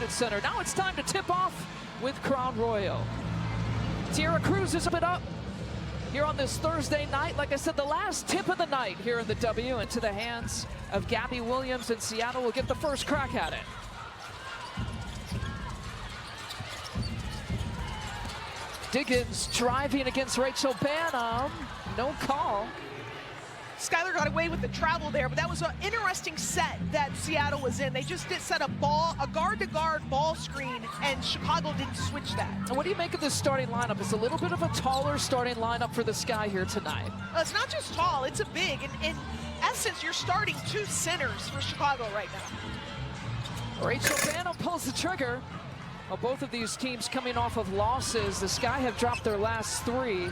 United Center. Now it's time to tip off with Crown Royal. Tierra Cruz is up here on this Thursday night. Like I said, the last tip of the night here in the W, into the hands of Gabby Williams, and Seattle will get the first crack at it. Diggins driving against Rachel Banham. No call. Skylar got away with the travel there, but that was an interesting set that Seattle was in. They just did set a guard-to-guard ball screen, and Chicago didn't switch that. And what do you make of this starting lineup? It's a little bit of a taller starting lineup for the Sky here tonight. It's not just tall, it's a big. In essence, you're starting two centers for Chicago right now. Rachel Banham pulls the trigger. Well, both of these teams coming off of losses. The Sky have dropped their last three.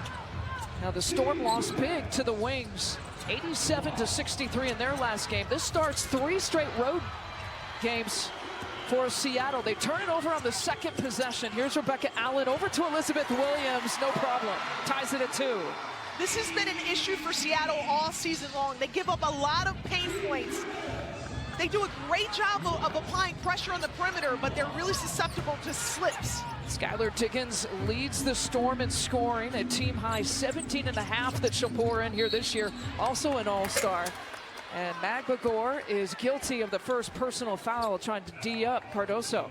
Now the Storm lost big to the Wings, 87-63 in their last game. This starts 3 straight road games for Seattle. They turn it over on the second possession. Here's Rebecca Allen over to Elizabeth Williams, no problem. Ties it at 2. This has been an issue for Seattle all season long. They give up a lot of pain points. They do a great job of applying pressure on the perimeter, but they're really susceptible to slips. Skylar Diggins leads the Storm in scoring, a team-high 17.5 that she'll pour in here this year, also an all-star. And Mag Bagor is guilty of the first personal foul, trying to D up Cardoso.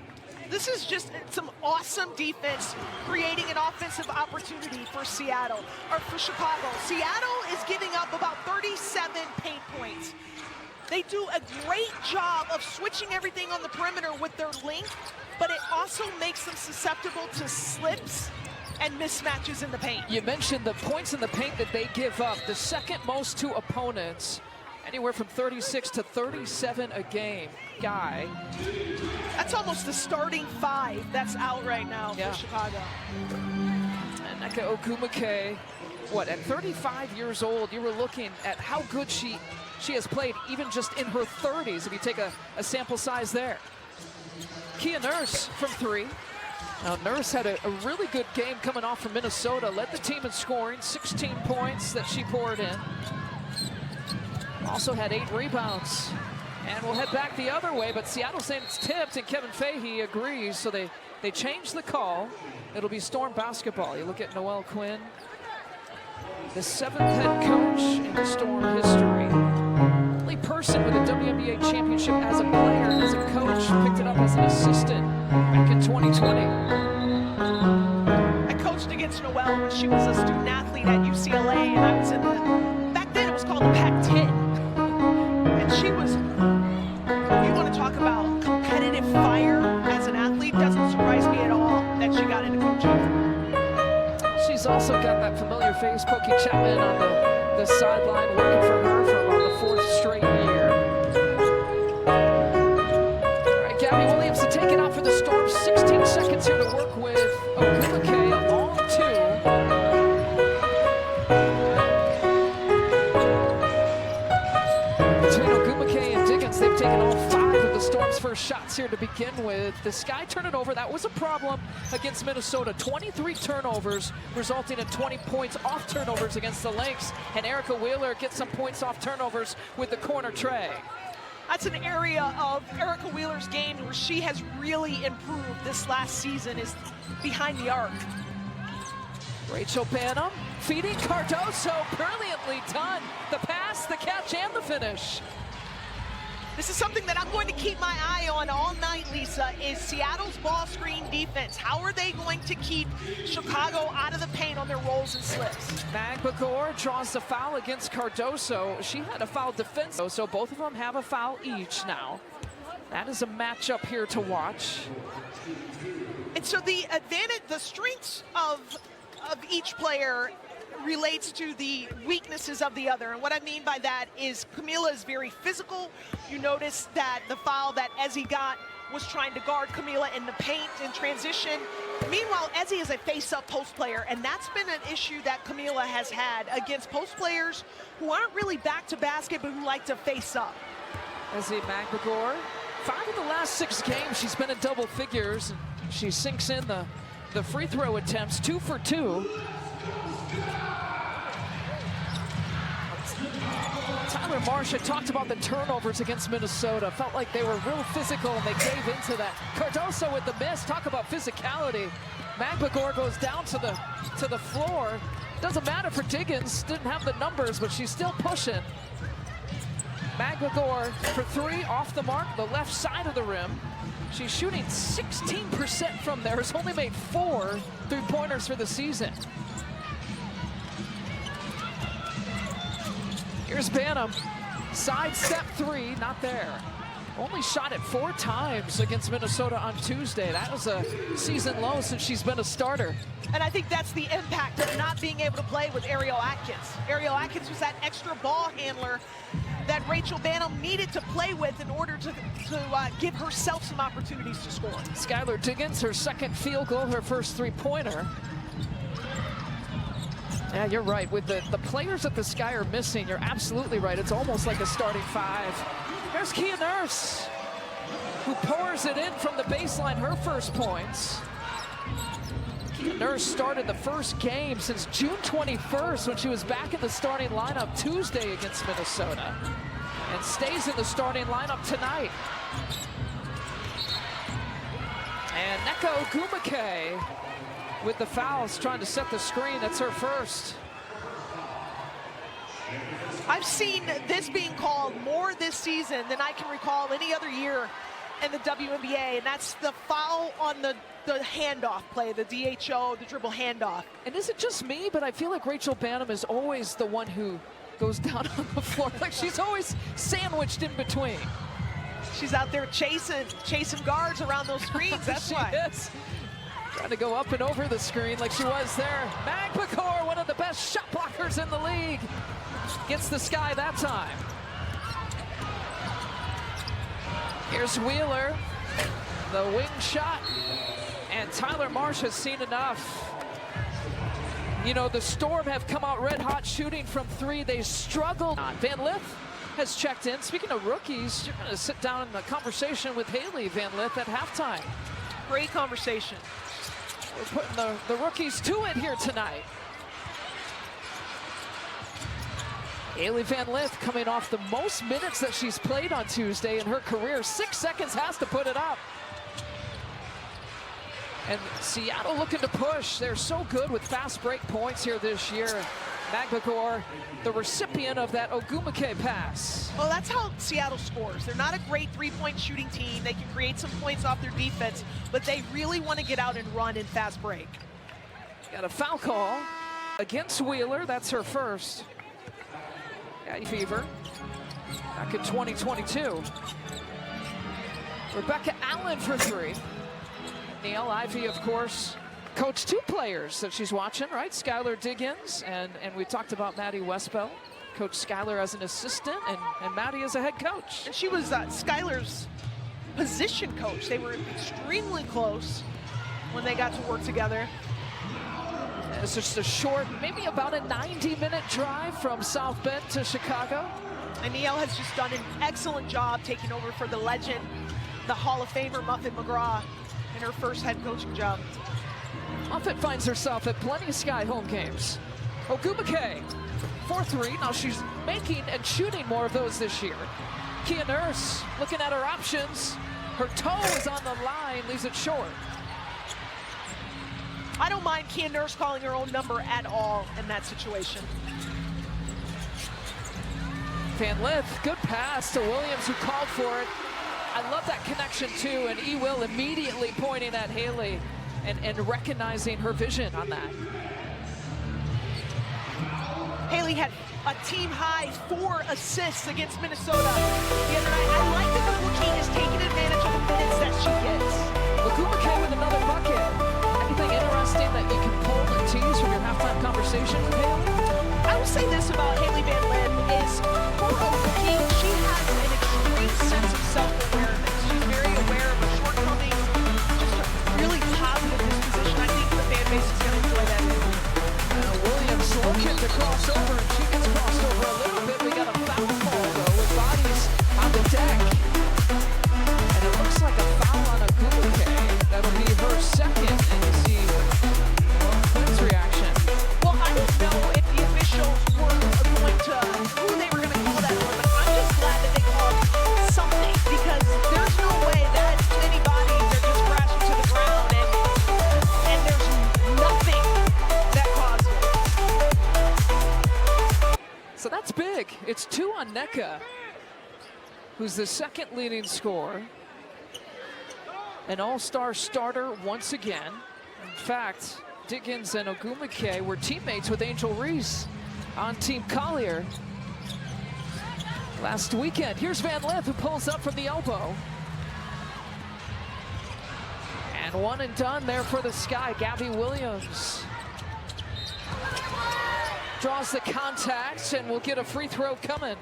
This is just some awesome defense, creating an offensive opportunity for Seattle, or for Chicago. Seattle is giving up about 37 paint points. They do a great job of switching everything on the perimeter with their length, but it also makes them susceptible to slips and mismatches in the paint. You mentioned the points in the paint that they give up, the second most to opponents, anywhere from 36 to 37 a game. Guy. That's almost the starting 5 that's out right now for Chicago. And Nneka Ogwumike, what, at 35 years old, you were looking at how good she has played even just in her 30s, if you take a sample size there. Kia Nurse from 3. Now Nurse had a really good game coming off from Minnesota, led the team in scoring, 16 points that she poured in. Also had 8 rebounds. And we'll head back the other way, but Seattle saying it's tipped, and Kevin Fahey agrees, so they changed the call. It'll be Storm basketball. You look at Noelle Quinn, the 7th head coach in the Storm history. Only person with a WNBA championship as a player, as a coach, picked it up as an assistant back in 2020. I coached against Noelle when she was a student athlete at UCLA, and I was in the, back then it was called the Pac-10. And she was, you want to talk about competitive fire as an athlete, doesn't surprise me at all that she got into coaching. She's also got that familiar face, Pokey Chapman, on the sideline, working for her for about the 4th straight year. All right, Gabby Williams to take it out for the Storm. 16 seconds here to work with. Ogwumike on 2. Between Ogwumike and Diggins, they've taken all 5 of the Storm's first shots here to begin with. The Sky turn it over. That was a problem against Minnesota. 23 turnovers, resulting in 20 points off turnovers against the Lynx. And Erica Wheeler gets some points off turnovers with the corner tray. That's an area of Erica Wheeler's game where she has really improved this last season, is behind the arc. Rachel Banham feeding Cardoso, brilliantly done. The pass, the catch, and the finish. This is something that I'm going to keep my eye on all night, Lisa, is Seattle's ball screen defense. How are they going to keep Chicago out of the paint on their rolls and slips? Mag Bagor draws the foul against Cardoso. She had a foul defense, so both of them have a foul each now. That is a matchup here to watch. And so the advantage, the strengths of each player relates to the weaknesses of the other. And what I mean by that is Camila is very physical. You notice that the foul that Ezzie got was trying to guard Camila in the paint in transition. Meanwhile, Ezzie is a face-up post player, and that's been an issue that Camila has had against post players who aren't really back to basket, but who like to face up. Ezzie Mag Bagor, 5 of the last 6 games, she's been in double figures. She sinks in the free throw attempts, 2 for 2. Tyler Marsh had talked about the turnovers against Minnesota. Felt like they were real physical and they gave into that. Cardoso with the miss. Talk about physicality. Magbagor goes down to the floor. Doesn't matter for Diggins. Didn't have the numbers, but she's still pushing. Magbagor for three, off the mark, the left side of the rim. She's shooting 16% from there. Has only made 4 3-pointers for the season. Here's Banham. Side step three, not there. Only shot it 4 times against Minnesota on Tuesday. That was a season low since she's been a starter. And I think that's the impact of not being able to play with Ariel Atkins. Ariel Atkins was that extra ball handler that Rachel Banham needed to play with in order to give herself some opportunities to score. Skylar Diggins, her second field goal, her first 3-pointer. Yeah, you're right. With the players that the Sky are missing, you're absolutely right. It's almost like a starting 5. There's Kia Nurse, who pours it in from the baseline, her first points. Kia Nurse started the first game since June 21st when she was back in the starting lineup Tuesday against Minnesota, and stays in the starting lineup tonight. And Neko Ogumake with the fouls, trying to set the screen. That's her first. I've seen this being called more this season than I can recall any other year in the WNBA, and that's the foul on the handoff play, the DHO, the dribble handoff. And is it just me, but I feel like Rachel Banham is always the one who goes down on the floor. Like she's always sandwiched in between. She's out there chasing guards around those screens, that's why. Is. Trying to go up and over the screen like she was there. Magbagor, one of the best shot blockers in the league, gets the Sky that time. Here's Wheeler, the wing shot, and Tyler Marsh has seen enough. You know, the Storm have come out red hot shooting from 3. They struggled. Van Lith has checked in. Speaking of rookies, you're going to sit down in the conversation with Haley Van Lith at halftime. Great conversation. We're putting the rookies to it here tonight. Haley Van Lith coming off the most minutes that she's played on Tuesday in her career. 6 seconds, has to put it up. And Seattle looking to push. They're so good with fast break points here this year. Magbagor, the recipient of that Ogumake pass. Well, that's how Seattle scores. They're not a great 3-point shooting team. They can create some points off their defense, but they really want to get out and run in fast break. Got a foul call against Wheeler. That's her first. Patty Fever back in 2022. Rebecca Allen for 3. Neil Ivey, of course, coached 2 players that she's watching, right? Skylar Diggins, and we talked about Maddie Westbell. Coach Skylar as an assistant, and Maddie as a head coach. And she was Skylar's position coach. They were extremely close when they got to work together. It's just a short, maybe about a 90-minute drive from South Bend to Chicago. And Neil has just done an excellent job taking over for the legend, the Hall of Famer Muffet McGraw, in her first head coaching job. Muffet finds herself at plenty of Sky home games. Ogumake, 4-3. Now she's making and shooting more of those this year. Kia Nurse looking at her options. Her toe is on the line, leaves it short. I don't mind Kia Nurse calling her own number at all in that situation. Van Lith, good pass to Williams, who called for it. I love that connection too, and E. Will immediately pointing at Haley and recognizing her vision on that. Haley had a team-high 4 assists against Minnesota the other night. I like that the rookie is taking advantage of the minutes that she gets. Ogumake with another bucket. Anything interesting that you can pull and tease from your halftime conversation with Haley? I will say this about Haley Van Lith is, for a rookie, she has an extreme sense of self-awareness. She's very aware of her shortcomings, just a really positive disposition. I think the fan base is going to enjoy that. Williams looking to cross over, and she gets crossed over a little bit. We got a foul call, though, with bodies on the deck. And it looks like a foul on Ogumake. That'll be her second, and you see Quinn's reaction. Well, I didn't know if the officials were going to, who they were going to call that It's 2 on Nneka, who's the second leading scorer. An all-star starter once again. In fact, Diggins and Ogumike were teammates with Angel Reese on Team Collier last weekend. Here's Van Lith, who pulls up from the elbow. And one and done there for the Sky. Gabby Williams draws the contact and will get a free throw coming.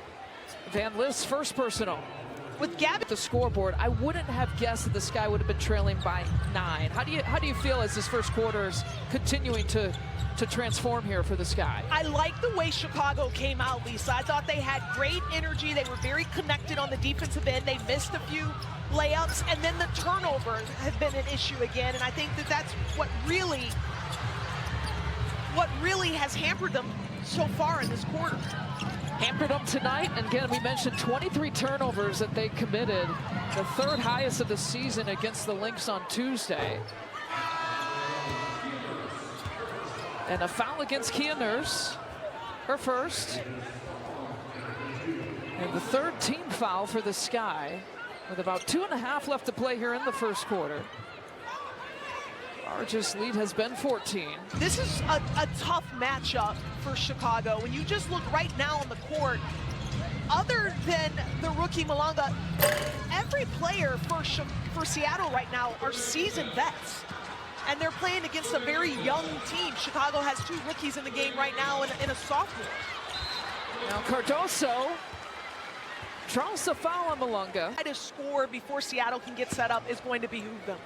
Van Lith's first personal. With Gabby at the scoreboard, I wouldn't have guessed that the Sky would have been trailing by 9. How do you feel as this first quarter is continuing to transform here for the Sky? I like the way Chicago came out, Lisa. I thought they had great energy. They were very connected on the defensive end. They missed a few layups, and then the turnovers have been an issue again. And I think that that's what really has hampered them so far in this quarter. Hampered them tonight, and again, we mentioned 23 turnovers that they committed, the 3rd highest of the season against the Lynx on Tuesday. And a foul against Kia Nurse, her first. And the 3rd team foul for the Sky, with about 2.5 left to play here in the first quarter. Largest lead has been 14. This is a tough matchup for Chicago. When you just look right now on the court, other than the rookie Malonga, every player for Seattle right now are seasoned vets. And they're playing against a very young team. Chicago has 2 rookies in the game right now and a sophomore. Now Cardoso draws the foul on Malonga. To score before Seattle can get set up is going to behoove them.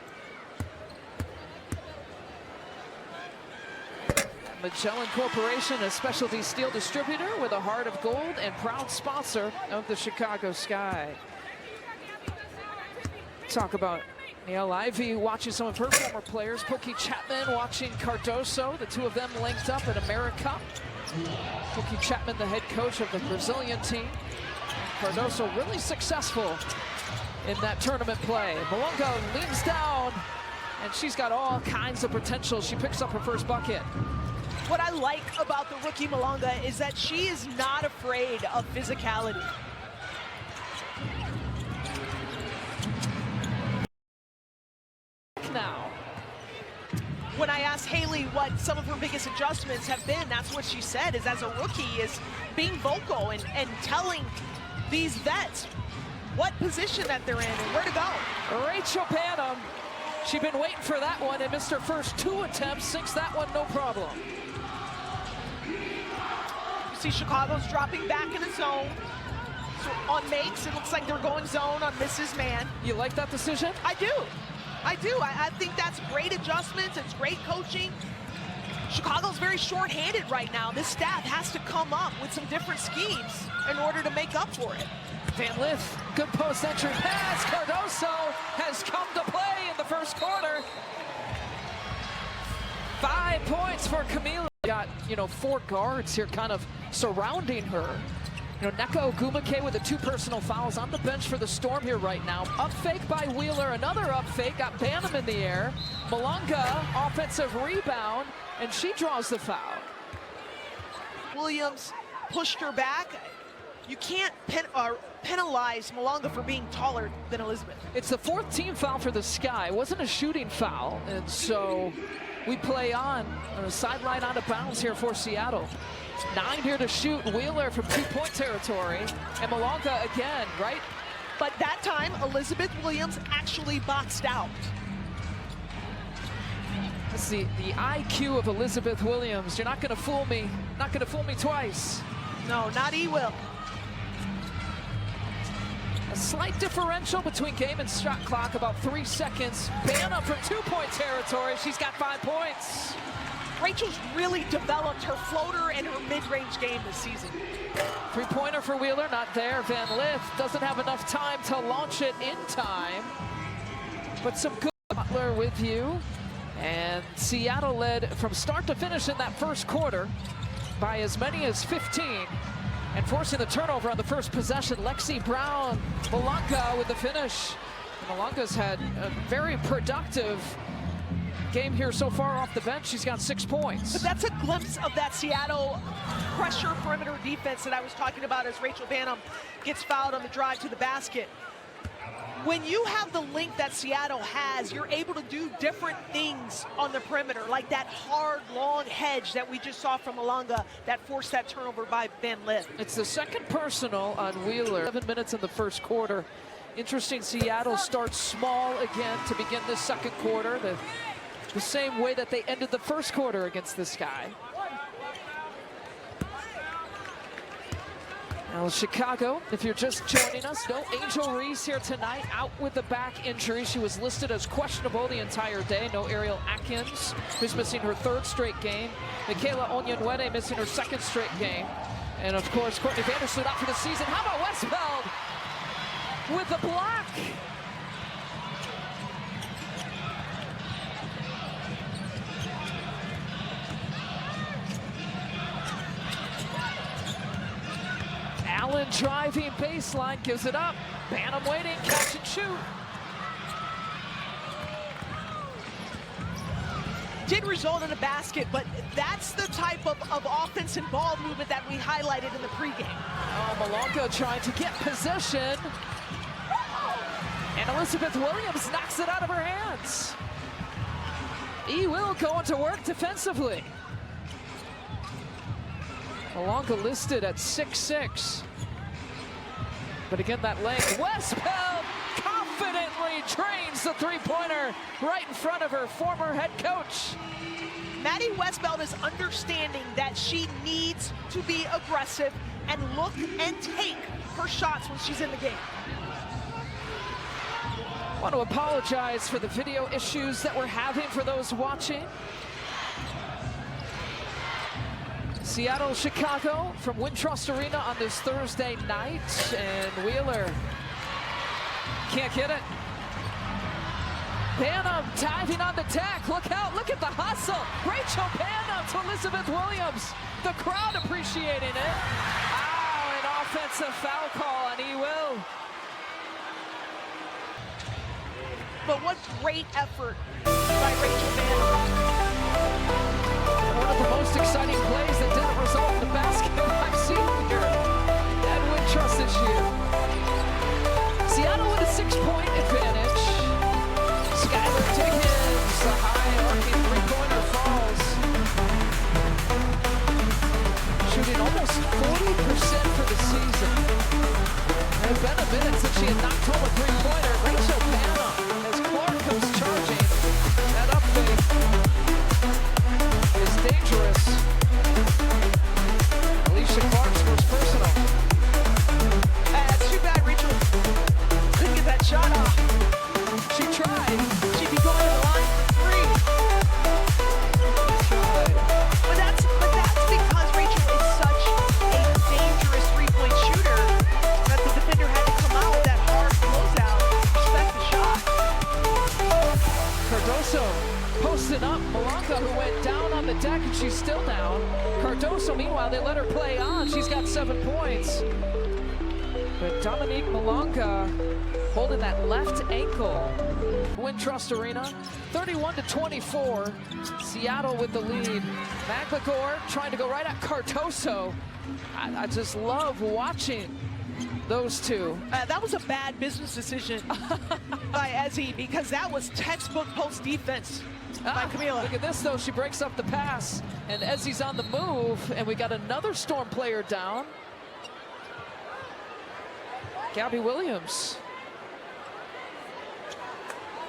Magellan Corporation, a specialty steel distributor with a heart of gold and proud sponsor of the Chicago Sky. Talk about Niele Ivey watching some of her former players. Pookie Chapman watching Cardoso. The 2 of them linked up at AmeriCup. Pookie Chapman, the head coach of the Brazilian team. Cardoso really successful in that tournament play. Malonga leans down, and she's got all kinds of potential. She picks up her first bucket. What I like about the rookie Malonga is that she is not afraid of physicality. Now, when I asked Haley what some of her biggest adjustments have been, that's what she said, is as a rookie is being vocal and telling these vets what position that they're in and where to go. Rachel Panam, she'd been waiting for that one and missed her first 2 attempts, sinks that one no problem. See Chicago's dropping back in the zone. So on makes, it looks like they're going zone on Mrs. Man. You like that decision? I do. I think that's great adjustments. It's great coaching. Chicago's very short-handed right now. This staff has to come up with some different schemes in order to make up for it. Van Lith, good post entry pass. Cardoso has come to play in the first quarter. 5 points for Camila. Got, 4 guards here kind of surrounding her. Nneka Ogumike with the 2 personal fouls on the bench for the Storm here right now. Up fake by Wheeler, another up fake, got Banham in the air. Malonga, offensive rebound, and she draws the foul. Williams pushed her back. You can't penalize Malonga for being taller than Elizabeth. It's the 4th team foul for the Sky. It wasn't a shooting foul, and so we play on a sideline out of bounds here for Seattle. 9 here to shoot. Wheeler from 2-point territory, and Malonga again, right? But that time, Elizabeth Williams actually boxed out. That's the IQ of Elizabeth Williams. You're not going to fool me. Not going to fool me twice. No, not he will. A slight differential between game and shot clock, about 3 seconds. Banham from 2-point territory. She's got 5 points. Rachel's really developed her floater and her mid-range game this season. 3-pointer for Wheeler, not there. Van Lith doesn't have enough time to launch it in time. But some good Butler with you. And Seattle led from start to finish in that first quarter by as many as 15. And forcing the turnover on the first possession, Lexi Brown, Malonga with the finish. Malonga's had a very productive game here so far off the bench. She's got 6 points. But that's a glimpse of that Seattle pressure perimeter defense that I was talking about as Rachel Banham gets fouled on the drive to the basket. When you have the length that Seattle has, you're able to do different things on the perimeter, like that hard, long hedge that we just saw from Malonga that forced that turnover by Van Lith. It's the second personal on Wheeler. 7 minutes in the first quarter. Interesting, Seattle starts small again to begin the second quarter. The same way that they ended the first quarter against this guy. Now Chicago, if you're just joining us, no Angel Reese here tonight, out with a back injury. She was listed as questionable the entire day. No Ariel Atkins, who's missing her 3rd straight game. Michaela Onyenwere missing her 2nd straight game. And of course, Courtney Vandersloot out for the season. How about Westfeld with the block? Allen driving baseline, gives it up. Banham waiting, catch and shoot. Did result in a basket, but that's the type of offense and ball movement that we highlighted in the pregame. Oh, Malonga trying to get possession. And Elizabeth Williams knocks it out of her hands. Will going to work defensively. Malonga listed at 6'6". But again, that leg. Westfeld confidently drains the three-pointer right in front of her former head coach. Maddie Westfeld is understanding that she needs to be aggressive and look and take her shots when she's in the game. I want to apologize for the video issues that we're having for those watching. Seattle, Chicago from Wintrust Arena on this Thursday night, and Wheeler can't get it. Banham diving on the deck. Look out, look at the hustle. Rachel Banham to Elizabeth Williams. The crowd appreciating it. Oh, an offensive foul call on Will. But what great effort by Rachel Banham. One of the most exciting plays that didn't result in the basket I've seen here at Wintrust this year. Seattle with a 6-point advantage. Skylar Dickens, the high arcing three-pointer falls. Shooting almost 40% for the season. It had been a minute since she had knocked home a three-pointer. Rachel Banham, as Clark comes charging. That up fake is dangerous. Alicia Clark scores personal. That's too bad Rachel couldn't get that shot off. She tried. She'd be going to the line for 3. But that's because Rachel is such a dangerous three-point shooter that the defender had to come out with that hard closeout. Respect the shot. Cardoso posted up. Malonga, who went down on the deck, and she's still down. Cardoso, meanwhile, they let her play on. She's got 7 points. But Dominique Malonga holding that left ankle. Wintrust Arena, 31-24. Seattle with the lead. McLegore trying to go right at Cardoso. I just love watching those two. That was a bad business decision by Ezzy, because that was textbook post defense by Camila. Look at this, though. She breaks up the pass, and Ezzy's on the move, and we got another Storm player down. Gabby Williams.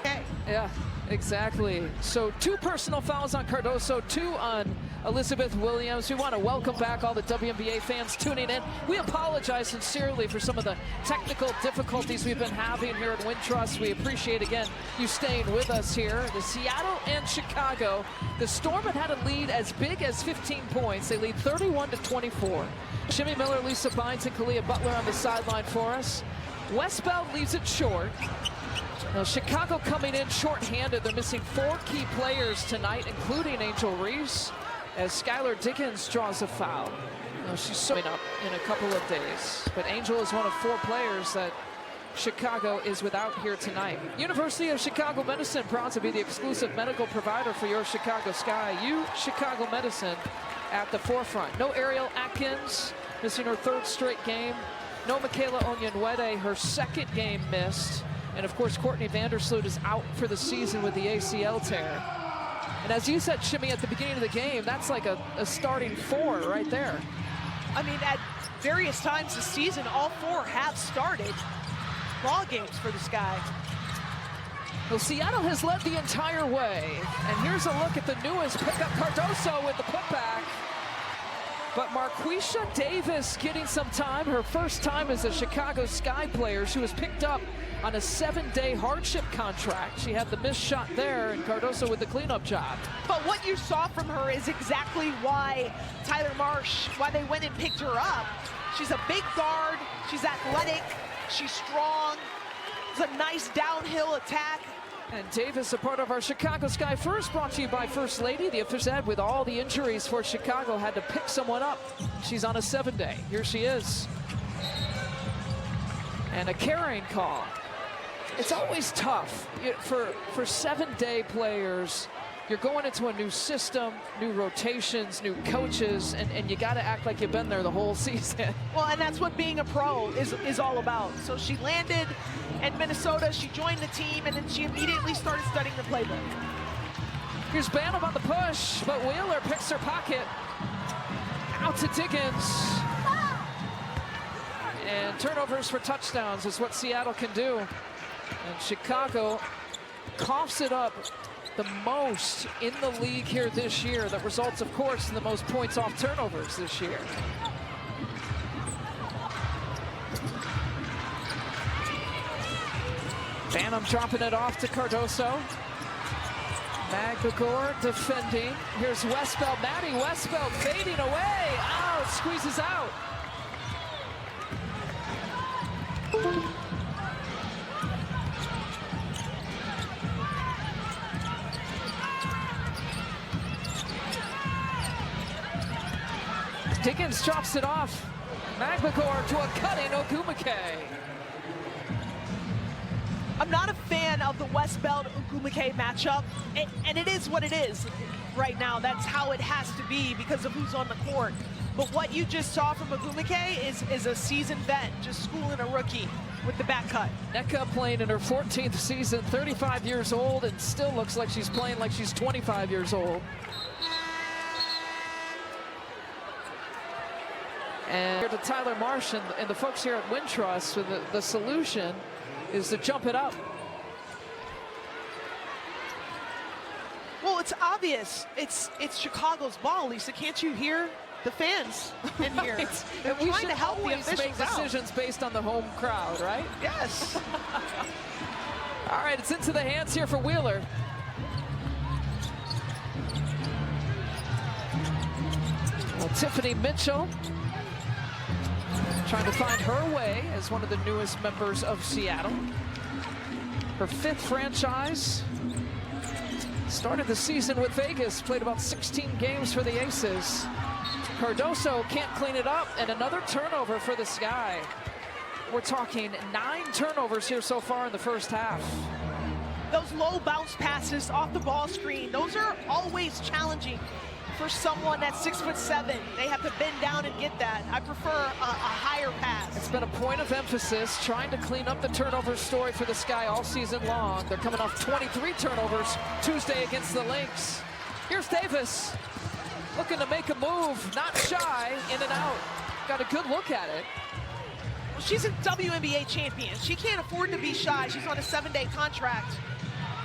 Okay. Yeah, exactly. So 2 personal fouls on Cardoso, 2 on Elizabeth Williams. We want to welcome back all the WNBA fans tuning in. We apologize sincerely for some of the technical difficulties we've been having here at Wintrust. We appreciate, again, you staying with us here. The Seattle and Chicago, the Storm had a lead as big as 15 points. They lead 31-24. Shimmy Miller, Lisa Bynes, and Kalia Butler on the sideline for us. Westfeld leaves it short. Now, Chicago coming in short-handed. They're missing 4 key players tonight, including Angel Reese, as Skylar Dickens draws a foul. Now, she's showing up in a couple of days. But Angel is one of 4 players that Chicago is without here tonight. University of Chicago Medicine, proud to be the exclusive medical provider for your Chicago Sky. You, Chicago Medicine, at the forefront. No Ariel Atkins, missing her 3rd straight game. No Michaela Onyenwede, her 2nd game missed. And of course, Courtney Vandersloot is out for the season with the ACL tear. And as you said, Shimmy, at the beginning of the game, that's like a starting 4 right there. I mean, at various times this season, all 4 have started ball games for the Sky. Well, Seattle has led the entire way. And here's a look at the newest pickup, Cardoso with the putback. But Marquisha Davis getting some time, her first time as a Chicago Sky player. She was picked up on a 7-day hardship contract. She had the missed shot there, and Cardoso with the cleanup job. But what you saw from her is exactly why Tyler Marsh, why they went and picked her up. She's a big guard, she's athletic, she's strong. It's a nice downhill attack. And Davis, a part of our Chicago Sky First, brought to you by First Lady. The official said with all the injuries for Chicago, had to pick someone up. She's on a 7-day. Here she is. And a carrying call. It's always tough for 7-day players. You're going into a new system, new rotations, new coaches, and you got to act like you've been there the whole season. Well, and that's what being a pro is all about. So she landed in Minnesota, she joined the team, and then she immediately started studying the playbook. Here's Banham on the push, but Wheeler picks her pocket. Out to Diggins. And turnovers for touchdowns is what Seattle can do. And Chicago coughs it up the most in the league here this year. That results, of course, in the most points off turnovers this year. Banham dropping it off to Cardoso. Magbagor defending. Here's Westbeld. Maddie Westbeld fading away. Out, squeezes out. Diggins drops it off. Magbagor to a cutting Ogumake. I'm not a fan of the Westbeld-Ogumake matchup, and it is what it is right now. That's how it has to be because of who's on the court. But what you just saw from Ogumake is a seasoned vet just schooling a rookie with the back cut. Nneka playing in her 14th season, 35 years old, and still looks like she's playing like she's 25 years old. And here to Tyler Marsh and the folks here at Wintrust, so the solution is to jump it up. Well, it's obvious. It's Chicago's ball, Lisa. Can't you hear the fans in here? Right. They're we trying should to help the always officials make decisions based on the home crowd, right? Yes. All right, it's into the hands here for Wheeler. Well, Tiffany Mitchell trying to find her way as one of the newest members of Seattle. Her 5th franchise. Started the season with Vegas, played about 16 games for the Aces. Cardoso can't clean it up, and another turnover for the Sky. We're talking 9 turnovers here so far in the first half. Those low bounce passes off the ball screen, those are always challenging for someone that's 6'7". They have to bend down and get that. I prefer a higher pass. It's been a point of emphasis, trying to clean up the turnover story for the Sky all season long. They're coming off 23 turnovers Tuesday against the Lynx. Here's Davis, looking to make a move, not shy, in and out. Got a good look at it. Well, she's a WNBA champion. She can't afford to be shy. She's on a 7-day contract.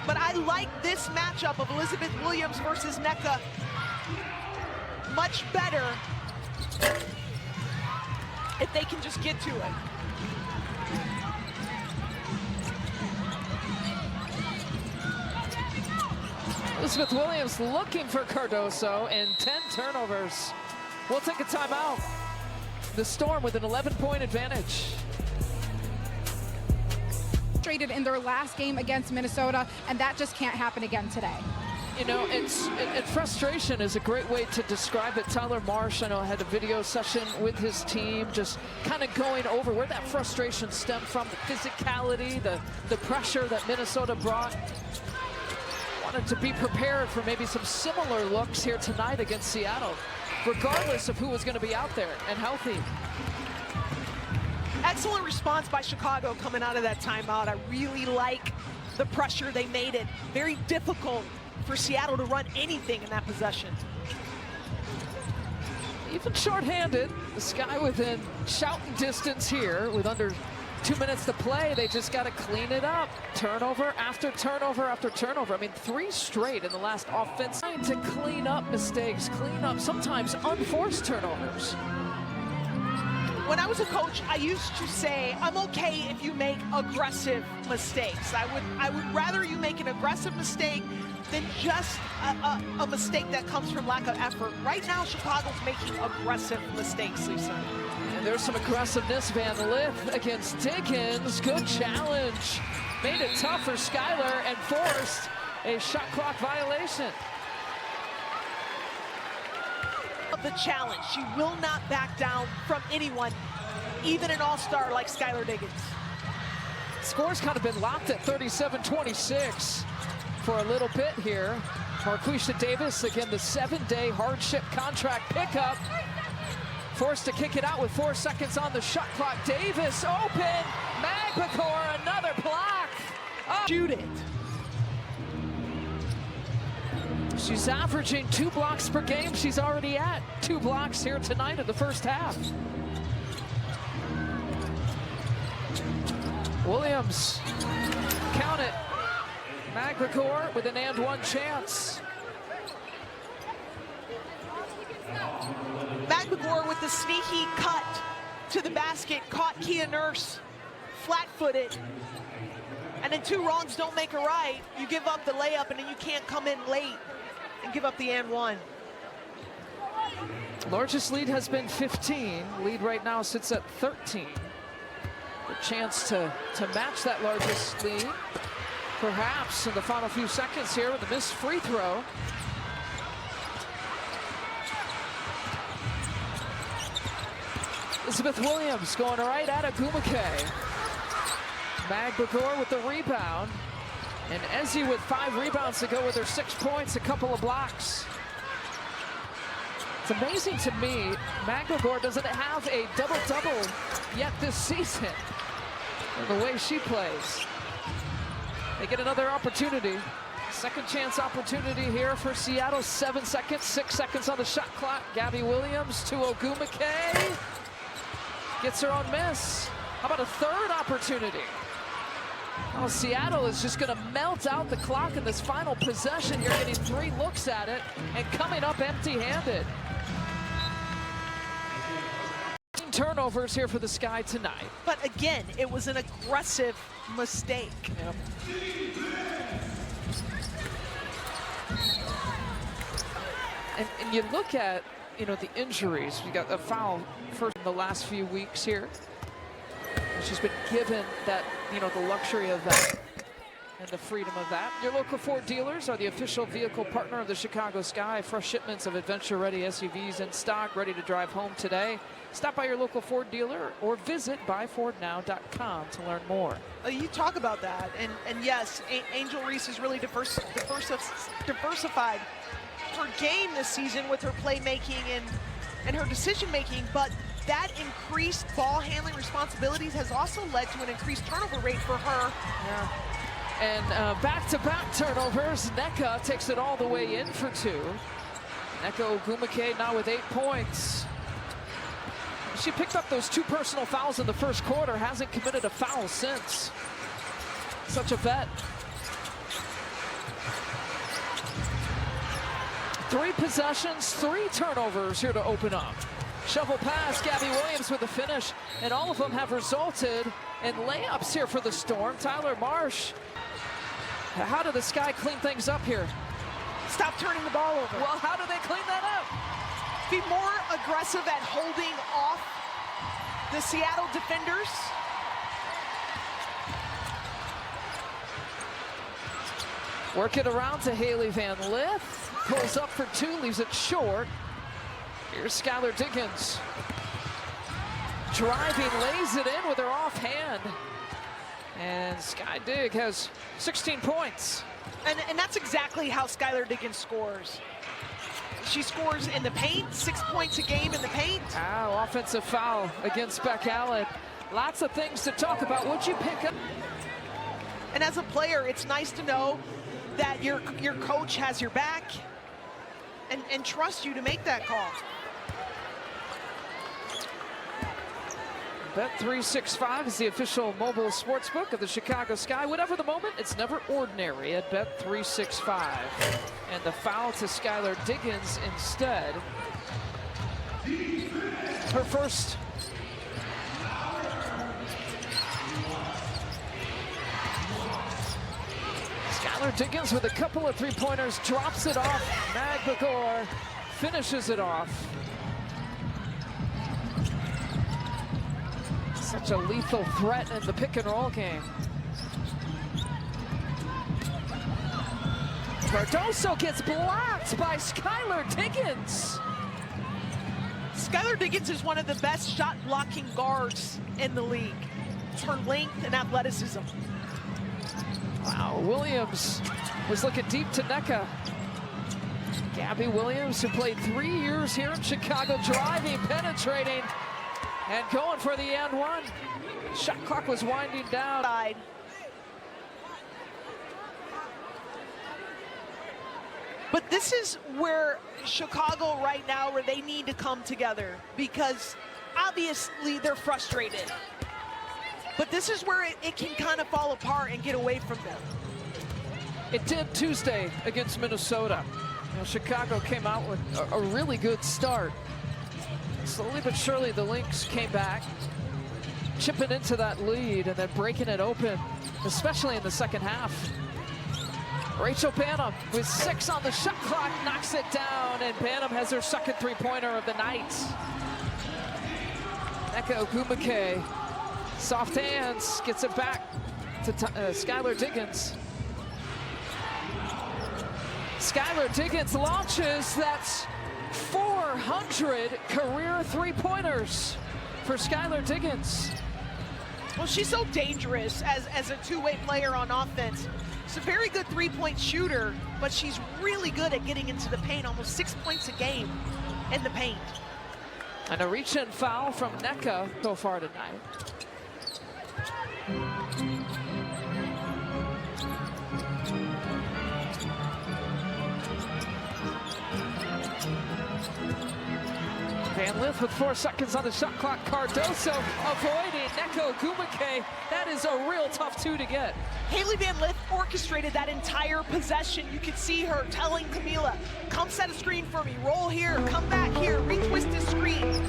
But I like this matchup of Elizabeth Williams versus Nneka much better if they can just get to it. Elizabeth Williams looking for Cardoso, and 10 turnovers. We'll take a timeout. The Storm with an 11-point advantage. In their last game against Minnesota, and that just can't happen again today. You know, frustration is a great way to describe it. Tyler Marsh, I know, had a video session with his team, just kind of going over where that frustration stemmed from, the physicality, the pressure that Minnesota brought. Wanted to be prepared for maybe some similar looks here tonight against Seattle, regardless of who was going to be out there and healthy. Excellent response by Chicago coming out of that timeout. I really like the pressure. They made it very difficult for Seattle to run anything in that possession. Even shorthanded, the Sky within shouting distance here with under 2 minutes to play. They just got to clean it up. Turnover after turnover after turnover. I mean, 3 straight in the last offense. Trying to clean up mistakes, clean up sometimes unforced turnovers. When I was a coach, I used to say, I'm okay if you make aggressive mistakes. I would rather you make an aggressive mistake than just a mistake that comes from lack of effort. Right now, Chicago's making aggressive mistakes, Lisa. And there's some aggressiveness. Van Lith against Diggins. Good challenge. Made it tough for Skylar and forced a shot clock violation. The challenge. She will not back down from anyone, even an all-star like Skylar Diggins. Score's kind of been locked at 37-26 for a little bit here. Marquisha Davis, again, the 7-day hardship contract pickup. Forced to kick it out with 4 seconds on the shot clock. Davis open. Magbacor, another block. Oh. Shoot it. She's averaging 2 blocks per game. She's already at 2 blocks here tonight in the first half. Williams, count it. Magbacor with an and one chance. Magbacor with the sneaky cut to the basket, caught Kia Nurse flat-footed. And then 2 wrongs don't make a right. You give up the layup and then you can't come in late and give up the and one. Largest lead has been 15. Lead right now sits at 13. A chance to match that largest lead, perhaps in the final few seconds here with a missed free throw. Elizabeth Williams going right at Agumake. Magbacor with the rebound. And Ezzy with 5 rebounds to go with her 6 points, a couple of blocks. It's amazing to me, Magbacor doesn't have a double-double yet this season in the way she plays. They get another opportunity. Second chance opportunity here for Seattle. 7 seconds, 6 seconds on the shot clock. Gabby Williams to Ogumake. Gets her own miss. How about a third opportunity? Well, Seattle is just going to melt out the clock in this final possession. You're getting 3 looks at it and coming up empty-handed. Turnovers here for the Sky tonight. But again, it was an aggressive mistake. Yep. And you look at, you know, the injuries. We got a foul first in the last few weeks here. She's been given that, you know, the luxury of that and the freedom of that. Your local Ford dealers are the official vehicle partner of the Chicago Sky. Fresh shipments of adventure-ready SUVs in stock, ready to drive home today. Stop by your local Ford dealer or visit buyfordnow.com to learn more. You talk about that, and yes, Angel Reese has really diversified her game this season with her playmaking and her decision-making, but that increased ball handling responsibilities has also led to an increased turnover rate for her. Yeah. And back-to-back turnovers. Nneka takes it all the way in for 2. Nneka Ogumake now with 8 points. She picked up those 2 personal fouls in the first quarter, hasn't committed a foul since. Such a vet. 3 possessions, 3 turnovers here to open up. Shovel pass, Gabby Williams with the finish, and all of them have resulted in layups here for the Storm. Tyler Marsh. How do the Sky clean things up here? Stop turning the ball over. Well, how do they clean that up? Be more aggressive at holding off the Seattle defenders. Work it around to Haley Van Lith. Pulls up for two, leaves it short. Here's Skylar Diggins. Driving, lays it in with her offhand. And Sky Dig has 16 points. And that's exactly how Skylar Diggins scores. She scores in the paint, 6 points a game in the paint. Oh, offensive foul against Beck Allen. Lots of things to talk about. What'd you pick up? And as a player, it's nice to know that your coach has your back and trusts you to make that call. Bet365 is the official mobile sportsbook of the Chicago Sky. Whatever the moment, it's never ordinary at Bet365. And the foul to Skylar Diggins instead. Her first. Skylar Diggins with a couple of three-pointers, drops it off. Mag Bagor finishes it off. Such a lethal threat in the pick-and-roll game. Cardoso gets blocked by Skylar Diggins. Skylar Diggins is one of the best shot-blocking guards in the league. It's her length and athleticism. Wow, Williams was looking deep to NECA. Gabby Williams, who played 3 years here in Chicago, driving, penetrating, and going for the and one. Shot clock was winding down. But this is where Chicago right now, where they need to come together, because obviously they're frustrated. But this is where it can kind of fall apart and get away from them. It did Tuesday against Minnesota. You know, Chicago came out with a really good start. Slowly but surely, the Lynx came back, chipping into that lead and then breaking it open, especially in the second half. Rachel Banham with 6 on the shot clock, knocks it down, and Banham has her second three-pointer of the night. Nneka Ogwumike, soft hands, gets it back to Skylar Diggins. Skylar Diggins launches, that's 400 career three-pointers for Skylar Diggins. Well, she's so dangerous as a two-way player on offense. She's a very good three-point shooter, but she's really good at getting into the paint, almost 6 points a game in the paint. And a reach-in foul from NECA so far tonight. Van Lith with 4 seconds on the shot clock. Cardoso avoiding Nneka Ogwumike. That is a real tough two to get. Haley Van Lith orchestrated that entire possession. You could see her telling Camila, come set a screen for me, roll here, come back here, retwist this screen.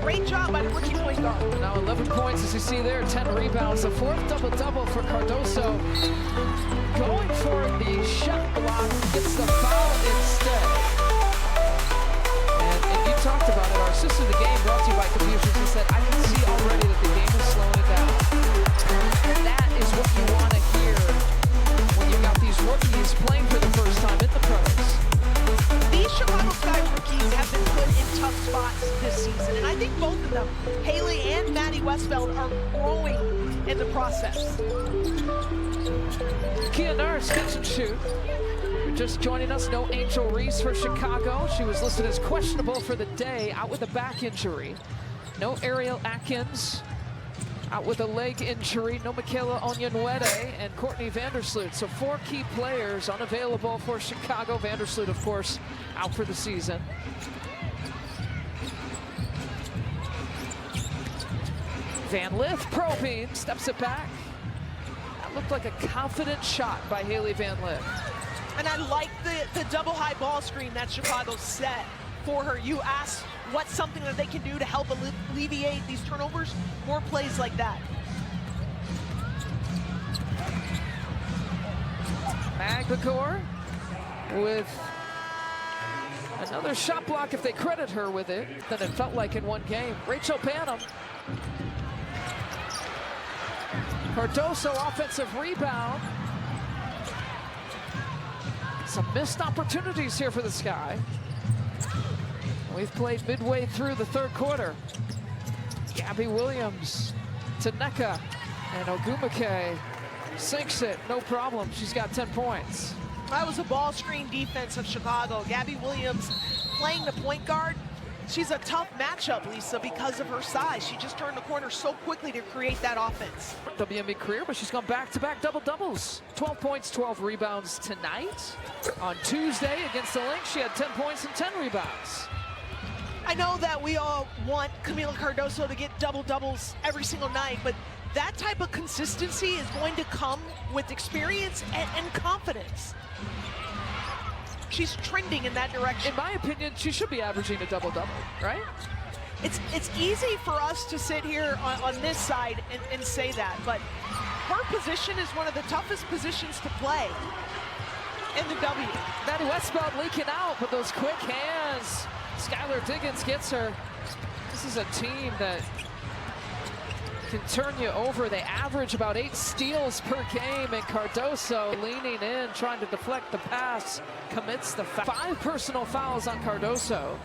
Great job by the rookie point guard. Now 11 points, as you see there, 10 rebounds, a 4th double-double for Cardoso. Going for the shot block, gets the foul instead. Talked about it. Our assistant of the game, brought to you by Computers, he said, I can see already that the game is slowing down. And that is what you want to hear when you've got these rookies playing for the first time in the pros. These Chicago Sky rookies have been put in tough spots this season, and I think both of them, Haley and Maddie Westfeld, are growing in the process. Kia Nurse catch and shoot. Just joining us, no Angel Reese for Chicago. She was listed as questionable for the day, out with a back injury. No Ariel Atkins, out with a leg injury. No Michaela Onyenwere and Courtney Vandersloot. So 4 key players unavailable for Chicago. Vandersloot, of course, out for the season. Van Lith probing, steps it back. That looked like a confident shot by Haley Van Lith. And I like the double high ball screen that Chicago set for her. You asked what's something that they can do to help alleviate these turnovers? More plays like that. Mag Bagor with another shot block, if they credit her with it, than it felt like in one game. Rachel Banham. Cardoso offensive rebound. Some missed opportunities here for the Sky. We've played midway through the third quarter. Gabby Williams to Neka, and Ogumake sinks it, no problem. She's got 10 points. That was a ball screen defense of Chicago. Gabby Williams playing the point guard. She's a tough matchup, Lisa, because of her size. She just turned the corner so quickly to create that offense. WNBA career, but she's gone back-to-back double-doubles. 12 points, 12 rebounds tonight. On Tuesday against the Lynx, she had 10 points and 10 rebounds. I know that we all want Kamilla Cardoso to get double-doubles every single night, but that type of consistency is going to come with experience and confidence. She's trending in that direction. In my opinion, she should be averaging a double-double, right? It's easy for us to sit here on this side and say that, but her position is one of the toughest positions to play in the W. Maddie Westbeld leaking out, but those quick hands. Skylar Diggins gets her. This is a team that can turn you over. They average about 8 steals per game, and Cardoso leaning in, trying to deflect the pass, commits the foul. 5 personal fouls on Cardoso.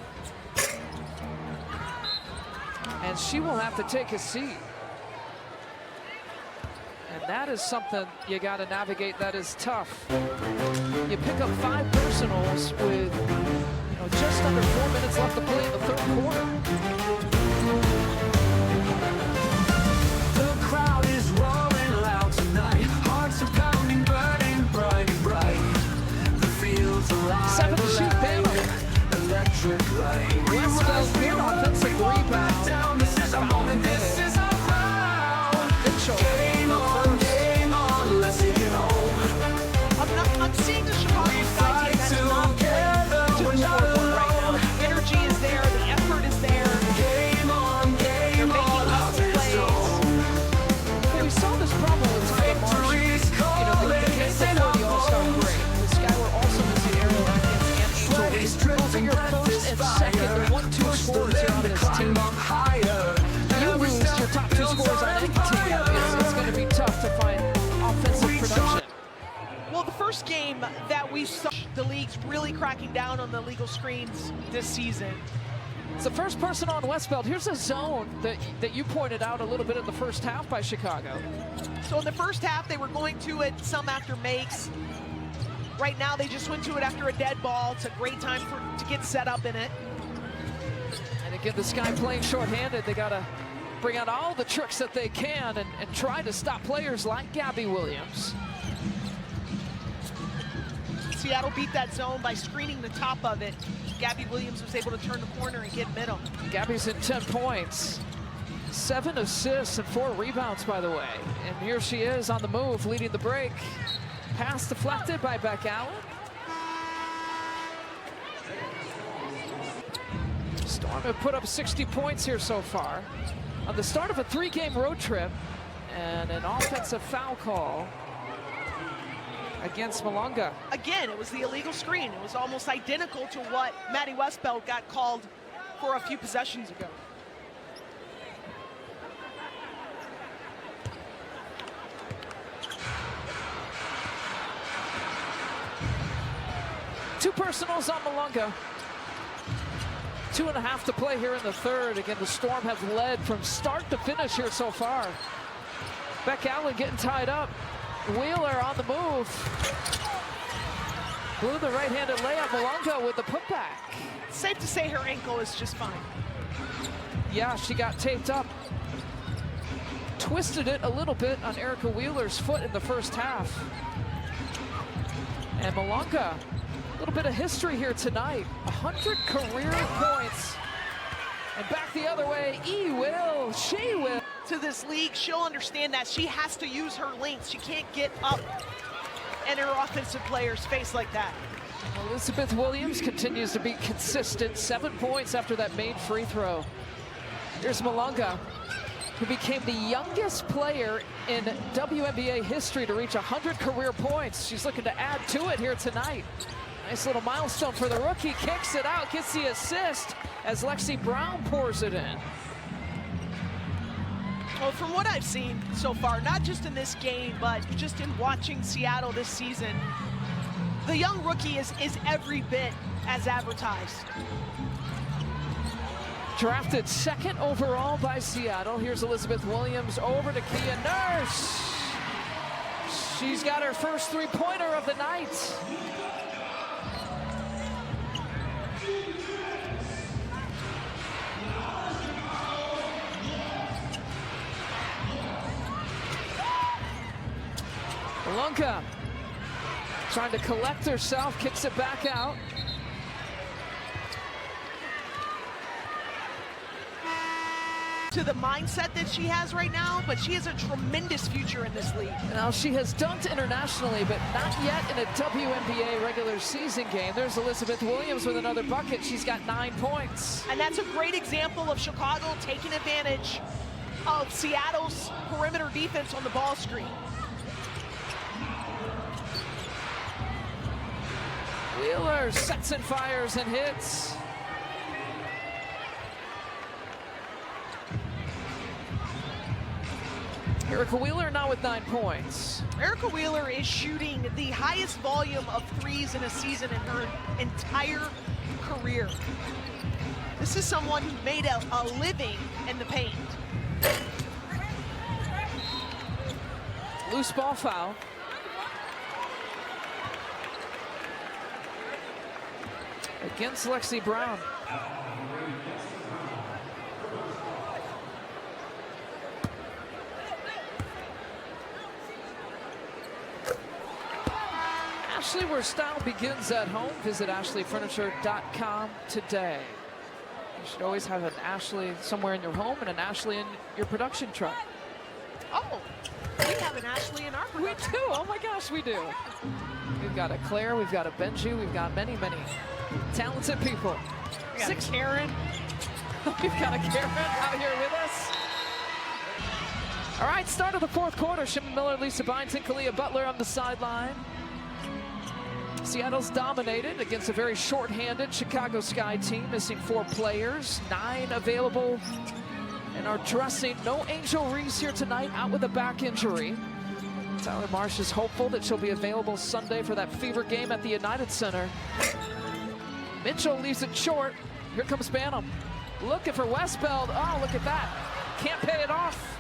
And she will have to take a seat. And that is something you got to navigate. That is tough. You pick up 5 personals with just under 4 minutes left to play in the third quarter. The crowd is roaring loud tonight. Hearts are pounding, burning bright, bright. The fields alive. 7 to shoot, Bama. Electric light. Westbeld, good offensive rebound. Down. This is our moment. This is our crowd. Game on, let's take it home. I'm seeing the Chicago Sky team that's not playing to the scoreboard right now. The energy is there, the effort is there. Game on, They're making hustle plays. Well, we saw this problem with Tyler Marsh. The game before the All-Star break. The Sky were also missing Ariel Atkins and Angel Reese. Those are your first and second, the 1-2 scorers here on this team. You lose your top 2 scorers on any team. It's going to be tough to find offensive production. Well, the first game that we saw the league's really cracking down on the illegal screens this season. It's the first person on Westbeld. Here's a zone that you pointed out a little bit in the first half by Chicago. So in the first half, they were going to it, some after makes. Right now, they just went to it after a dead ball. It's a great time to get set up in it. And again, the Sky playing shorthanded. They got to bring out all the tricks that they can and try to stop players like Gabby Williams. Seattle beat that zone by screening the top of it. Gabby Williams was able to turn the corner and get middle. Gabby's in 10 points, 7 assists and 4 rebounds, by the way. And here she is on the move, leading the break. Pass deflected by Beck Allen. Storm have put up 60 points here so far on the start of a 3-game road trip, and an offensive foul call against Malunga. Again, it was the illegal screen. It was almost identical to what Maddie Westbeld got called for a few possessions ago. Two personals on Malunga. 2.5 to play here in the third. Again, the Storm have led from start to finish here so far. Beck Allen getting tied up. Wheeler on the move. Blew the right-handed layup. Malunga with the putback. Safe to say her ankle is just fine. Yeah, she got taped up. Twisted it a little bit on Erica Wheeler's foot in the first half. And Malunga, a little bit of history here tonight. 100 career points. And back the other way, she will. To this league, she'll understand that she has to use her length. She can't get up in her offensive player's face like that. Elizabeth Williams continues to be consistent. 7 points after that made free throw. Here's Malunga, who became the youngest player in WNBA history to reach 100 career points. She's looking to add to it here tonight. Nice little milestone for the rookie. Kicks it out, gets the assist as Lexi Brown pours it in. Well, from what I've seen so far, not just in this game, but just in watching Seattle this season, the young rookie is every bit as advertised. Drafted 2nd overall by Seattle. Here's Elizabeth Williams over to Kia Nurse. She's got her first three-pointer of the night. Malunga trying to collect herself, kicks it back out. To the mindset that she has right now, but she has a tremendous future in this league. Now, she has dunked internationally, but not yet in a WNBA regular season game. There's Elizabeth Williams with another bucket. She's got 9 points. And that's a great example of Chicago taking advantage of Seattle's perimeter defense on the ball screen. Wheeler sets and fires and hits. Erica Wheeler now with 9 points. Erica Wheeler is shooting the highest volume of threes in a season in her entire career. This is someone who made a living in the paint. Loose ball foul. Against Lexi Brown. Ashley, where style begins at home. Visit ashleyfurniture.com today. You should always have an Ashley somewhere in your home and an Ashley in your production truck. Oh, we have an Ashley in our production. We do. Oh my gosh, we do. We've got a Claire, we've got a Benji, we've got many, many talented people. We got Karen. We've got a Karen out here with us. All right, start of the 4th quarter. Shimon Miller, Lisa Byington, Kalia Butler on the sideline. Seattle's dominated against a very short-handed Chicago Sky team, missing 4 players, 9 available in our dressing. No Angel Reese here tonight, out with a back injury. Tyler Marsh is hopeful that she'll be available Sunday for that fever game at the United Center. Mitchell leaves it short. Here comes Banham. Looking for Westbeld. Oh, look at that. Can't pay it off.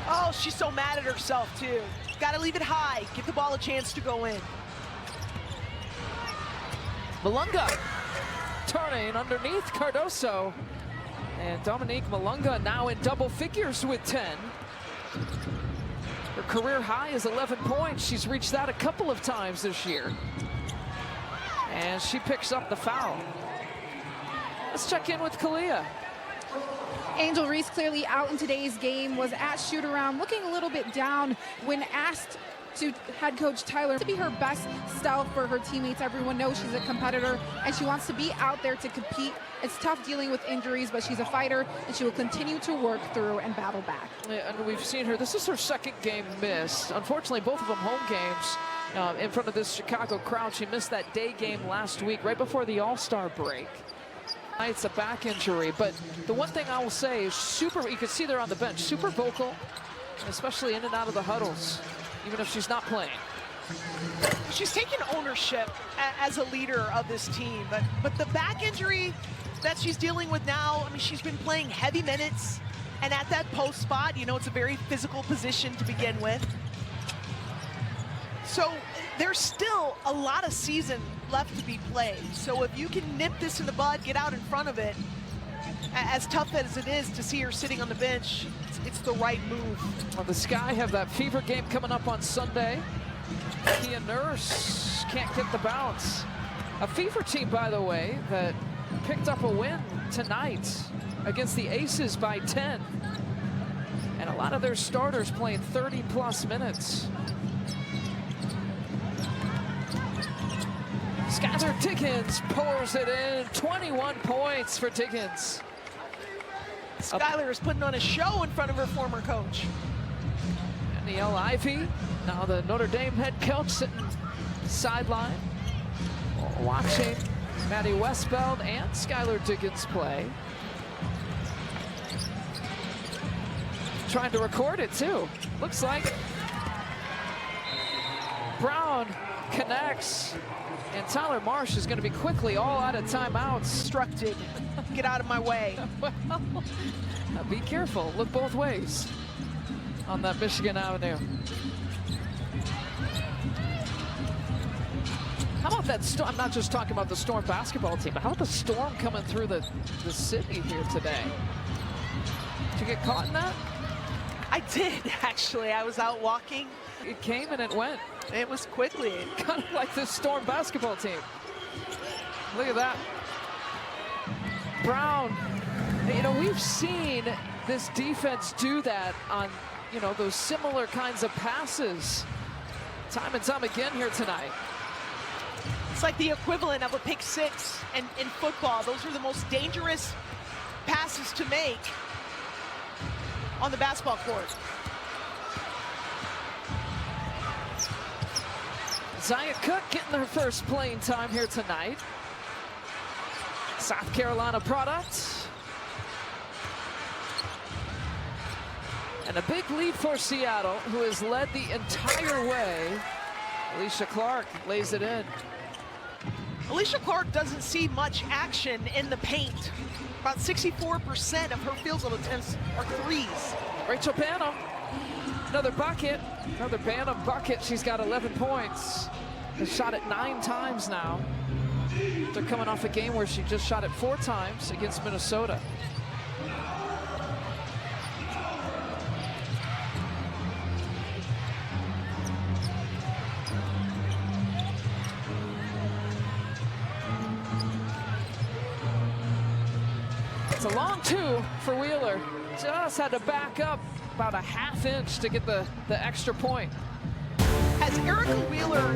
Oh, she's so mad at herself, too. Got to leave it high. Give the ball a chance to go in. Malunga turning underneath Cardoso. And Dominique Malunga now in double figures with 10. Her career high is 11 points. She's reached that a couple of times this year. And she picks up the foul. Let's check in with Kalia. Angel Reese clearly out in today's game, was at shoot-around, looking a little bit down when asked to head coach Tyler to be her best self for her teammates. Everyone knows she's a competitor and she wants to be out there to compete. It's tough dealing with injuries, but she's a fighter and she will continue to work through and battle back. Yeah, and we've seen her, this is her 2nd game missed. Unfortunately, both of them home games in front of this Chicago crowd. She missed that day game last week, right before the All-Star break. It's a back injury, but the one thing I will say is you can see there on the bench, super vocal, especially in and out of the huddles, even if she's not playing. She's taken ownership as a leader of this team, but the back injury that she's dealing with now, I mean, she's been playing heavy minutes, and at that post spot, you know, it's a very physical position to begin with. So there's still a lot of season left to be played. So if you can nip this in the bud, get out in front of it, as tough as it is to see her sitting on the bench, it's the right move. Well, the Sky have that fever game coming up on Sunday. Kia Nurse can't get the bounce. A fever team, by the way, that picked up a win tonight against the Aces by 10. And a lot of their starters playing 30-plus minutes. Skylar Dickens pours it in. 21 points for Dickens. Skylar is putting on a show in front of her former coach. Danielle Ivey, now the Notre Dame head coach, sitting sideline, watching Maddie Westbeld and Skylar Dickens play. Trying to record it too. Looks like Brown connects. And Tyler Marsh is going to be quickly all out of timeouts. Instructed, get out of my way. Well, be careful. Look both ways on that Michigan Avenue. How about that Storm? I'm not just talking about the Storm basketball team, but how about the Storm coming through the city here today? Did you get caught in that? I did, actually. I was out walking. It came and it went. It was quickly. Kind of like the Storm basketball team. Look at that. Brown. You know, we've seen this defense do that on, you know, those similar kinds of passes time and time again here tonight. It's like the equivalent of a pick six in football. Those are the most dangerous passes to make on the basketball court. Zaya Cook getting her first playing time here tonight. South Carolina product. And a big lead for Seattle, who has led the entire way. Alicia Clark lays it in. Alicia Clark doesn't see much action in the paint. About 64% of her field goal attempts are threes. Rachel Banham, another bucket, another Banham bucket. She's got 11 points. Has shot it 9 times now. They're coming off a game where she just shot it 4 times against Minnesota. It's a long 2 for Wheeler. Just had to back up about a ½ inch to get the extra point. As Erica Wheeler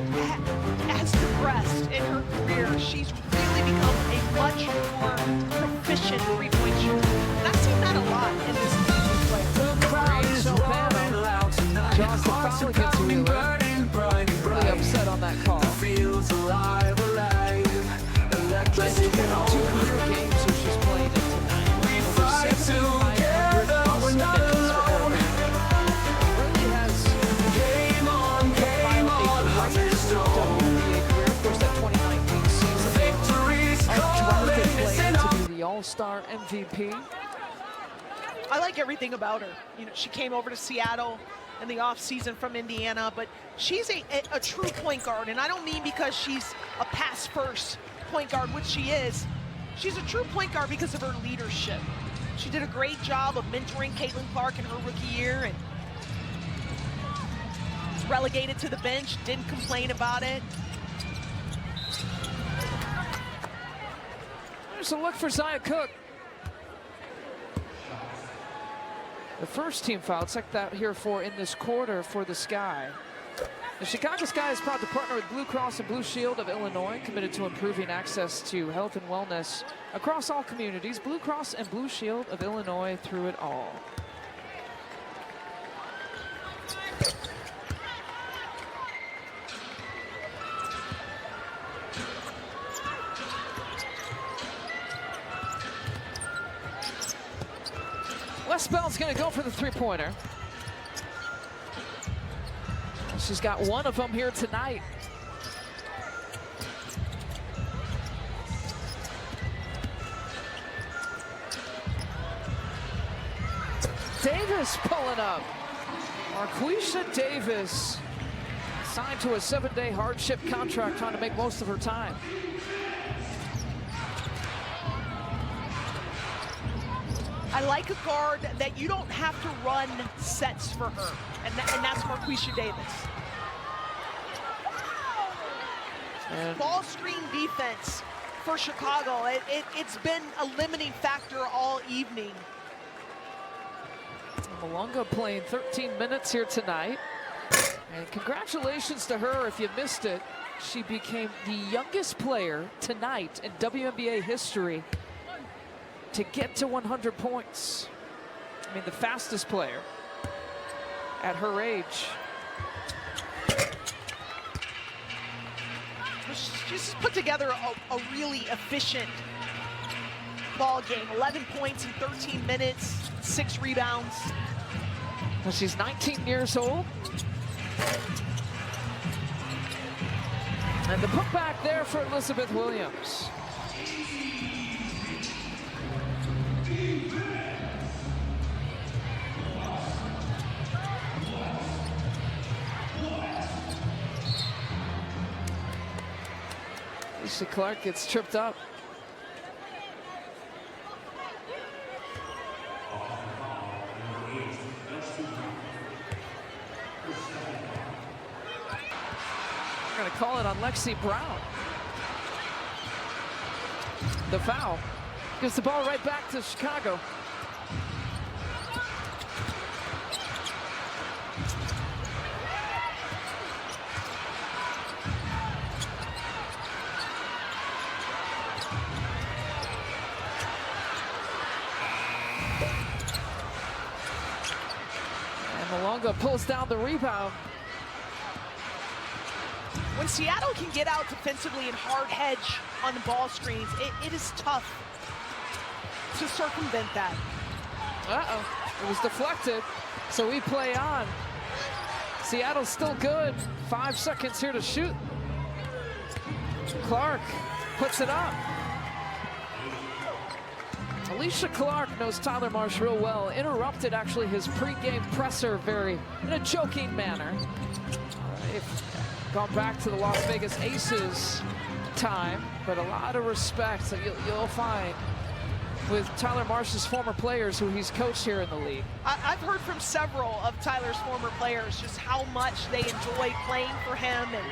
has progressed in her career, she's really become a much more proficient three-point shooter. And I've seen that a lot in this team we play. Rachel Banham draws the foul against Wheeler. Really upset on that call. Just 2 career games where she's playing in tonight. Over 7,500 plus minutes for Erica. Really has compiled a great WNBA career. Of course, that 2019 season. Undrafted player to be the All-Star MVP. I like everything about her. You know, she came over to Seattle in the offseason from Indiana, but she's a true point guard, and I don't mean because she's a pass-first point guard, which she is. She's a true point guard because of her leadership. She did a great job of mentoring Caitlin Clark in her rookie year, and was relegated to the bench, didn't complain about it. There's a look for Zaya Cook. The first team foul, it's like that here for in this quarter for the Sky. The Chicago Sky is proud to partner with Blue Cross and Blue Shield of Illinois, committed to improving access to health and wellness across all communities. Blue Cross and Blue Shield of Illinois, through it all. Wes Bell's going to go for the three-pointer. She's got 1 of them here tonight. Davis pulling up. Marquisha Davis signed to a 7-day hardship contract, trying to make most of her time. I like a guard that you don't have to run sets for her, and that's Marquisha Davis. And Ball screen defense for Chicago. It's been a limiting factor all evening. Malunga playing 13 minutes here tonight. And congratulations to her. If you missed it, she became the youngest player tonight in WNBA history to get to 100 points. I mean, the fastest player at her age. She's put together a really efficient ball game. 11 points in 13 minutes, 6 rebounds. Well, she's 19 years old. And the putback there for Elizabeth Williams. Lisa Clark gets tripped up. We're going to call it on Lexi Brown. The foul gives the ball right back to Chicago. Malonga pulls down the rebound. When Seattle can get out defensively and hard hedge on the ball screens, it is tough to circumvent that. It was deflected, so we play on. Seattle's still good. 5 seconds here to shoot. Clark puts it up. Alicia Clark knows Tyler Marsh real well. Interrupted actually his pregame presser in a joking manner. They've gone back to the Las Vegas Aces time, but a lot of respect that you'll find with Tyler Marsh's former players who he's coached here in the league. I've heard from several of Tyler's former players just how much they enjoy playing for him and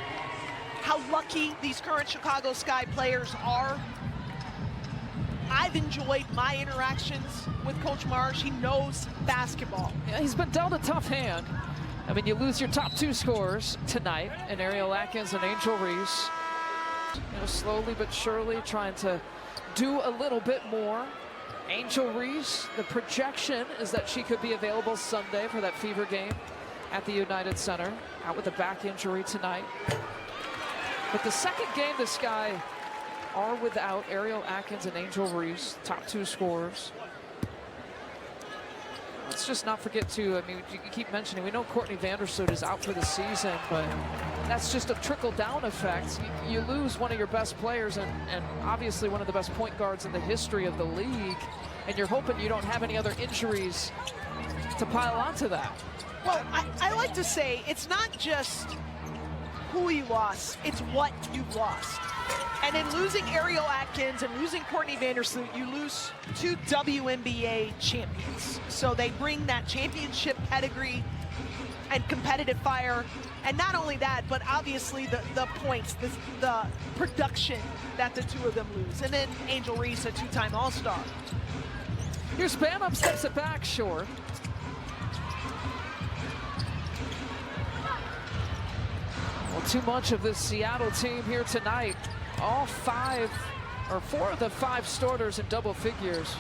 how lucky these current Chicago Sky players are. I've enjoyed my interactions with Coach Marsh. He knows basketball. Yeah, he's been dealt a tough hand. I mean, you lose your top 2 scorers tonight, and Ariel Atkins and Angel Reese. You know, slowly but surely trying to do a little bit more. Angel Reese, the projection is that she could be available Sunday for that Fever game at the United Center. Out with a back injury tonight. But the second game, the Sky are without Ariel Atkins and Angel Reese, top 2 scorers. Let's just not forget to, I mean, you keep mentioning, we know Courtney Vandersloot is out for the season, but that's just a trickle-down effect. You lose one of your best players and obviously one of the best point guards in the history of the league, and you're hoping you don't have any other injuries to pile onto that. Well, I like to say it's not just who you lost, it's what you've lost. And in losing Ariel Atkins and losing Courtney Vandersloot, you lose 2 WNBA champions. So they bring that championship pedigree and competitive fire. And not only that, but obviously the points, the production that the 2 of them lose. And then Angel Reese, a 2-time All-Star. Here's Banham, steps it back short. Well, too much of this Seattle team here tonight. All 4 of the 5 starters in double figures.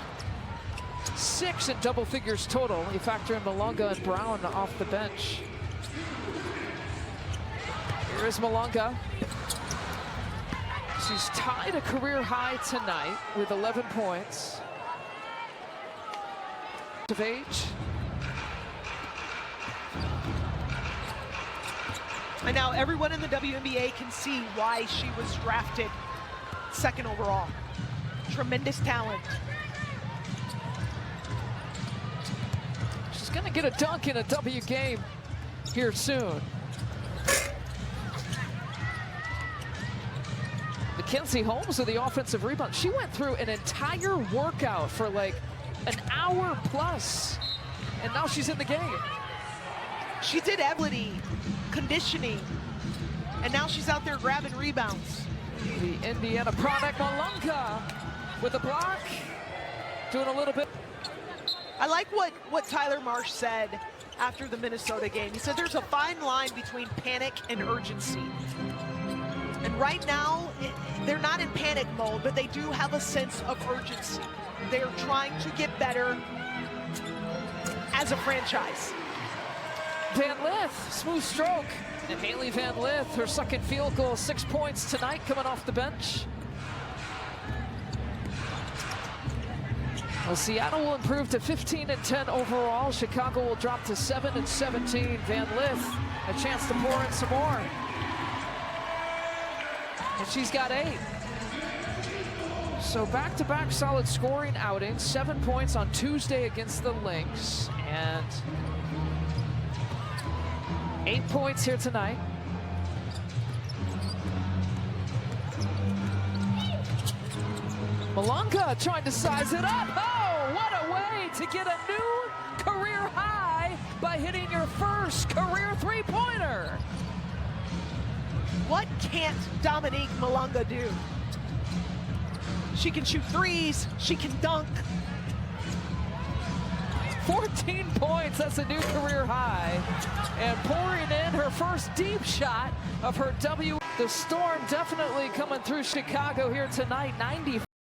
6 in double figures total. You factor in Malonga and Brown off the bench. Here is Malonga. She's tied a career high tonight with 11 points. Of age. And now everyone in the WNBA can see why she was drafted 2nd overall. Tremendous talent. She's gonna get a dunk in a W game here soon. Mackenzie Holmes with the offensive rebound. She went through an entire workout for like an hour plus, and now she's in the game. She did ability, conditioning, and now she's out there grabbing rebounds. The Indiana product, Malonga, with a block, doing a little bit. I like what Tyler Marsh said after the Minnesota game. He said there's a fine line between panic and urgency. And right now, they're not in panic mode, but they do have a sense of urgency. They're trying to get better as a franchise. Van Lith, smooth stroke. And Haley Van Lith, her 2nd field goal, 6 points tonight coming off the bench. Well, Seattle will improve to 15-10 overall. Chicago will drop to 7-17. Van Lith, a chance to pour in some more. and she's got 8. So back-to-back solid scoring outings, 7 points on Tuesday against the Lynx, and 8 points here tonight. Malunga trying to size it up. Oh, what a way to get a new career high by hitting your first career three-pointer. What can't Dominique Malunga do? She can shoot threes, she can dunk. 14 points, that's a new career high. And pouring in her first deep shot of her W. The Storm definitely coming through Chicago here tonight, 90.